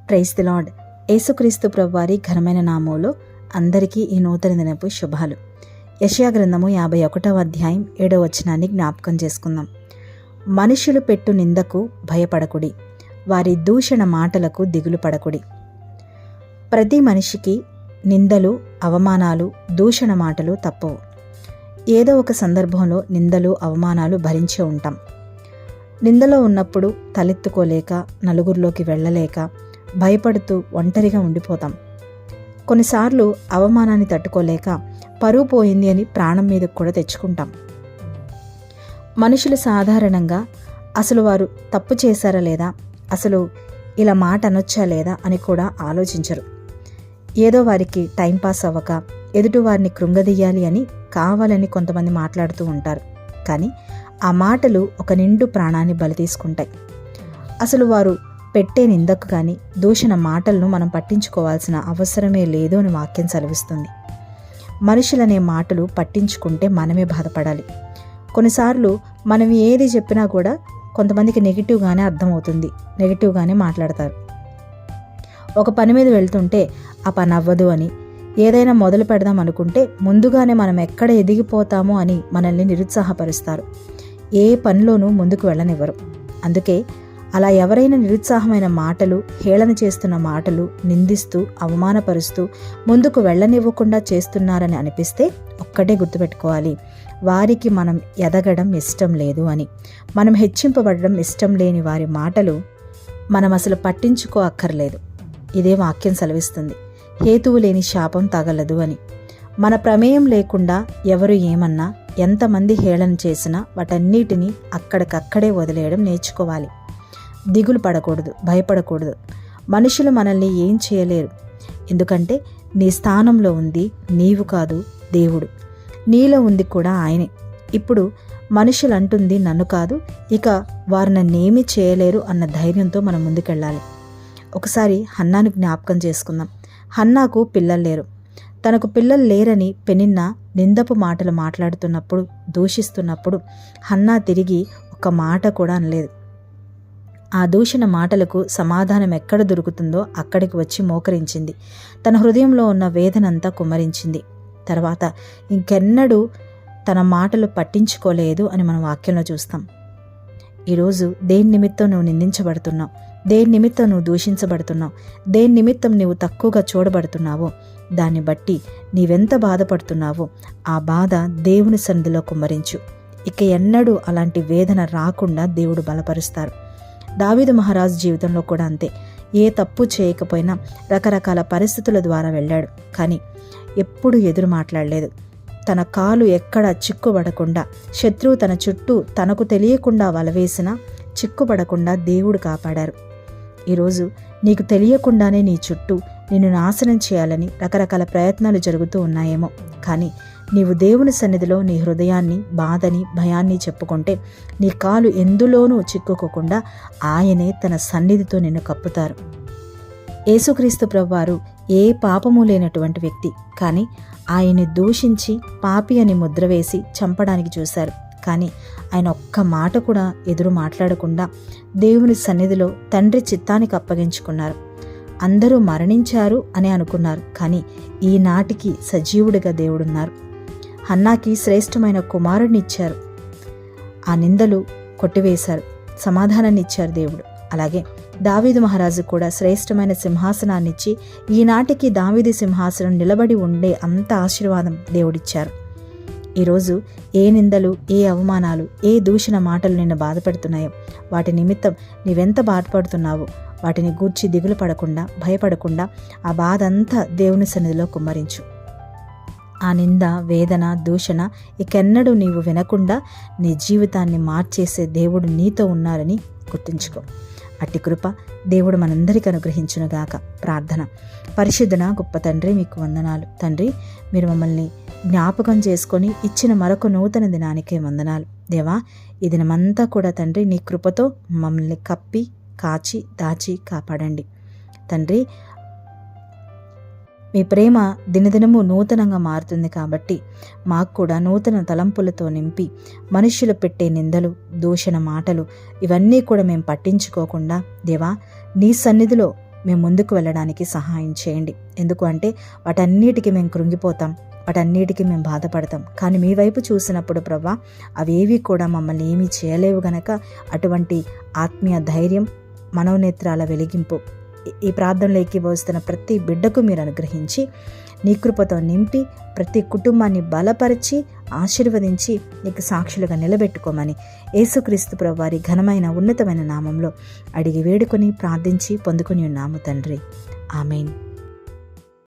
Praise the lord. యేసుక్రీస్తు ప్రభువారి ఘనమైన నామములో అందరికీ ఈ నూతన దినపు శుభాలు. యెషయా గ్రంథము 51వ అధ్యాయం 7వ వచనాన్ని జ్ఞాపకం చేసుకుందాం. మనుషులు పెట్టు నిందకు భయపడకుడి, వారి దూషణ మాటలకు దిగులు పడకుడి. ప్రతి మనిషికి నిందలు, అవమానాలు, దూషణ మాటలు తప్పవు. ఏదో ఒక సందర్భంలో నిందలు, అవమానాలు భరించే ఉంటాం. నిందలో ఉన్నప్పుడు తలెత్తుకోలేక, నలుగురిలోకి వెళ్ళలేక, భయపడుతూ ఒంటరిగా ఉండిపోతాం. కొన్నిసార్లు అవమానాన్ని తట్టుకోలేక పరువు పోయింది అని ప్రాణం మీదకు కూడా తెచ్చుకుంటాం. మనుషులు సాధారణంగా అసలు వారు తప్పు చేశారా లేదా, అసలు ఇలా మాట అనొచ్చా లేదా అని కూడా ఆలోచించరు. ఏదో వారికి టైంపాస్ అవ్వక, ఎదుటివారిని కృంగదీయాలి అని కావాలని కొంతమంది మాట్లాడుతూ ఉంటారు. కానీ ఆ మాటలు ఒక నిండు ప్రాణాన్ని బలి తీసుకుంటాయి. అసలు వారు పెట్టే నిందకు కానీ, దూషణ మాటలను మనం పట్టించుకోవాల్సిన అవసరమే లేదు అని వాక్యం సెలవిస్తుంది. మనుషులనే మాటలు పట్టించుకుంటే మనమే బాధపడాలి. కొన్నిసార్లు మనం ఏది చెప్పినా కూడా కొంతమందికి నెగిటివ్గానే అర్థమవుతుంది, నెగిటివ్గానే మాట్లాడతారు. ఒక పని మీద వెళ్తుంటే ఆ పని అవ్వదు అని, ఏదైనా మొదలు పెడదాం అనుకుంటే ముందుగానే మనం ఎక్కడ ఎదిగిపోతామో అని మనల్ని నిరుత్సాహపరుస్తారు. ఏ పనిలోనూ ముందుకు వెళ్ళనివ్వరు. అందుకే అలా ఎవరైనా నిరుత్సాహమైన మాటలు, హేళన చేస్తున్న మాటలు, నిందిస్తూ, అవమానపరుస్తూ ముందుకు వెళ్ళనివ్వకుండా చేస్తున్నారని అనిపిస్తే ఒక్కటే గుర్తుపెట్టుకోవాలి, వారికి మనం ఎదగడం ఇష్టం లేదు అని. మనం హెచ్చింపబడడం ఇష్టం లేని వారి మాటలు మనం అసలు పట్టించుకో అక్కర్లేదు. ఇదే వాక్యం సెలవిస్తుంది. హేతువు లేని శాపం తగలదు అని. మన ప్రమేయం లేకుండా ఎవరు ఏమన్నా, ఎంతమంది హేళన చేసినా వాటన్నిటినీ అక్కడికక్కడే వదిలేయడం నేర్చుకోవాలి. దిగులు పడకూడదు, భయపడకూడదు. మనుషులు మనల్ని ఏం చేయలేరు. ఎందుకంటే నీ స్థానంలో ఉంది నీవు కాదు, దేవుడు. నీలో ఉంది కూడా ఆయనే. ఇప్పుడు మనుషులు అంటుంది నన్ను కాదు, ఇక వారు నన్నేమీ చేయలేరు అన్న ధైర్యంతో మనం ముందుకెళ్ళాలి. ఒకసారి హన్నాను జ్ఞాపకం చేసుకుందాం. హన్నాకు పిల్లలు లేరు. తనకు పిల్లలు లేరని పెనిన్నా నిందపు మాటలు మాట్లాడుతున్నప్పుడు, దూషిస్తున్నప్పుడు హన్నా తిరిగి ఒక్క మాట కూడా అనలేదు. ఆ దూషణ మాటలకు సమాధానం ఎక్కడ దొరుకుతుందో అక్కడికి వచ్చి మోకరించింది. తన హృదయంలో ఉన్న వేదనంతా కుమ్మరించింది. తర్వాత ఇంకెన్నడూ తన మాటలు పట్టించుకోలేదు అని మనం వాక్యంలో చూస్తాం. ఈరోజు దేని నిమిత్తం నువ్వు నిందించబడుతున్నావు, దేని నిమిత్తం నువ్వు దూషించబడుతున్నావు, దేని నిమిత్తం నువ్వు తక్కువగా చూడబడుతున్నావో దాన్ని బట్టి నీవెంత బాధపడుతున్నావో ఆ బాధ దేవుని సన్నిధిలో కుమ్మరించు. ఇక ఎన్నడూ అలాంటి వేదన రాకుండా దేవుడు బలపరుస్తారు. దావీదు మహారాజు జీవితంలో కూడా అంతే. ఏ తప్పు చేయకపోయినా రకరకాల పరిస్థితుల ద్వారా వెళ్ళాడు, కానీ ఎప్పుడూ ఎదురు మాట్లాడలేదు. తన కాలు ఎక్కడ చిక్కుబడకుండా, శత్రువు తన చుట్టూ తనకు తెలియకుండా వలవేసినా చిక్కుబడకుండా దేవుడు కాపాడారు. ఈరోజు నీకు తెలియకుండానే నీ చుట్టూ నిన్ను నాశనం చేయాలని రకరకాల ప్రయత్నాలు జరుగుతూ ఉన్నాయేమో, కానీ నీవు దేవుని సన్నిధిలో నీ హృదయాన్ని, బాధని, భయాన్ని చెప్పుకుంటే నీ కాలు ఎందులోనూ చిక్కుకోకుండా ఆయనే తన సన్నిధితో నిన్ను కప్పుతారు. యేసుక్రీస్తు ప్రభువారు ఏ పాపము లేనటువంటి వ్యక్తి, కానీ ఆయన్ని దూషించి పాపి అని ముద్ర వేసి చంపడానికి చూశారు. కానీ ఆయన ఒక్క మాట కూడా ఎదురు మాట్లాడకుండా దేవుని సన్నిధిలో తండ్రి చిత్తానికి అప్పగించుకున్నారు. అందరూ మరణించారు అని అనుకున్నారు, కానీ ఈనాటికి సజీవుడిగా దేవుడున్నారు. హన్నాకి శ్రేష్టమైన కుమారుడిని ఇచ్చారు. ఆ నిందలు కొట్టివేశారు, సమాధానాన్ని ఇచ్చారు దేవుడు. అలాగే దావీదు మహారాజు కూడా శ్రేష్టమైన సింహాసనాన్ని ఇచ్చి ఈనాటికి దావీదు సింహాసనం నిలబడి ఉండే అంత ఆశీర్వాదం దేవుడిచ్చారు. ఈరోజు ఏ నిందలు, ఏ అవమానాలు, ఏ దూషణ మాటలు నిన్ను బాధపడుతున్నాయో వాటి నిమిత్తం నీవెంత బాధపడుతున్నావో వాటిని గూర్చి దిగులు పడకుండా, భయపడకుండా ఆ బాధ అంతా దేవుని సన్నిధిలో కుమ్మరించు. ఆ నింద, వేదన, దూషణ ఇకెన్నడూ నీవు వినకుండా నీ జీవితాన్ని మార్చేసే దేవుడు నీతో ఉన్నారని గుర్తుంచుకో. అట్టి కృప దేవుడు మనందరికీ అనుగ్రహించునుగాక. ప్రార్థన. పరిశుద్ధన గొప్ప తండ్రి, మీకు వందనాలు. తండ్రి, మీరు మమ్మల్ని జ్ఞాపకం చేసుకొని ఇచ్చిన మరొక నూతన దినానికే వందనాలు. దేవా, ఈ దినమంతా కూడా తండ్రి నీ కృపతో మమ్మల్ని కప్పి, కాచి, దాచి కాపాడండి. తండ్రి, మీ ప్రేమ దినదినము నూతనంగా మారుతుంది కాబట్టి మాకు కూడా నూతన తలంపులతో నింపి మనుష్యులు పెట్టే నిందలు, దూషణ మాటలు ఇవన్నీ కూడా మేము పట్టించుకోకుండా దేవా నీ సన్నిధిలో మేము ముందుకు వెళ్ళడానికి సహాయం చేయండి. ఎందుకు అంటే వాటన్నిటికీ మేము కృంగిపోతాం, వాటన్నిటికీ మేము బాధపడతాం. కానీ మీ వైపు చూసినప్పుడు ప్రభా అవేవి కూడా మమ్మల్ని ఏమీ చేయలేవు గనక అటువంటి ఆత్మీయ ధైర్యం, మనోనేత్రాల వెలిగింపు ఈ ప్రార్థనలో ఏకీభవిస్తున్న ప్రతి బిడ్డకు మీరు అనుగ్రహించి నీ కృపతో నింపి ప్రతి కుటుంబాన్ని బలపరిచి ఆశీర్వదించి నీకు సాక్షులుగా నిలబెట్టుకోమని యేసుక్రీస్తు ప్రభువారి ఘనమైన ఉన్నతమైన నామంలో అడిగి వేడుకొని ప్రార్థించి పొందుకుని ఉన్నాము తండ్రి. ఆమేన్.